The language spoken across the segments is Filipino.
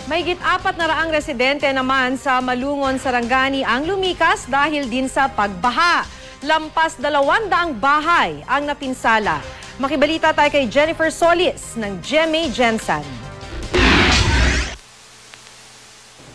Mahigit 400 residente naman sa Malungon, Sarangani ang lumikas dahil din sa pagbaha. Lampas 200 bahay ang napinsala. Makibalita tayo kay Jennifer Solis ng GMA Gensan.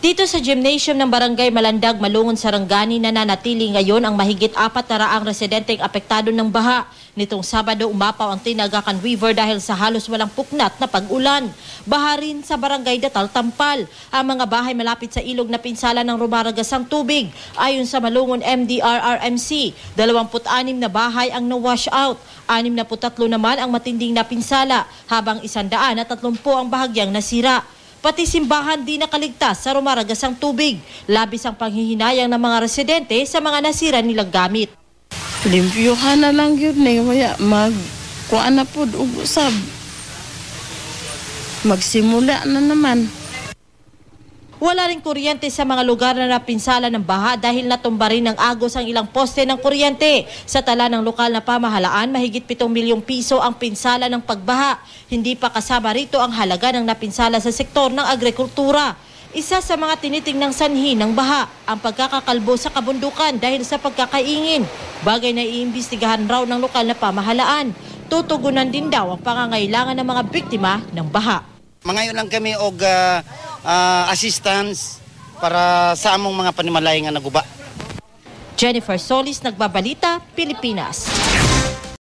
Dito sa gymnasium ng Barangay Malandag, Malungon, Sarangani, nananatili ngayon ang mahigit 400 residenteng apektado ng baha. Nitong Sabado, umapaw ang Tinagakan River dahil sa halos walang puknat na pag-ulan. Baha rin sa Barangay Datal, Tampal. Ang mga bahay malapit sa ilog na pinsala ng rumaragas ang tubig. Ayon sa Malungon MDRRMC, 26 na bahay ang na-wash out. 63 naman ang matinding napinsala, habang 130 ang bahagyang nasira. Pati simbahan di nakaligtas sa rumaragas ang tubig. Labis ang panghihinayang ng mga residente sa mga nasira nilang gamit. Limpyuhan na lang yun eh. Kaya magkuhaan na po usab. Magsimula na naman. Wala rin kuryente sa mga lugar na napinsala ng baha dahil natumba rin ng agos ang ilang poste ng kuryente. Sa tala ng lokal na pamahalaan, mahigit 7 milyong piso ang pinsala ng pagbaha. Hindi pa kasama rito ang halaga ng napinsala sa sektor ng agrikultura. Isa sa mga tinitingnang sanhi ng baha, ang pagkakakalbo sa kabundukan dahil sa pagkakaingin. Bagay na iimbestigahan raw ng lokal na pamahalaan. Tutugunan din daw ang pangangailangan ng mga biktima ng baha. Mangayon lang kami og assistance para sa among mga panimalay nga naguba. Jennifer Solis, Nagbabalita, Pilipinas.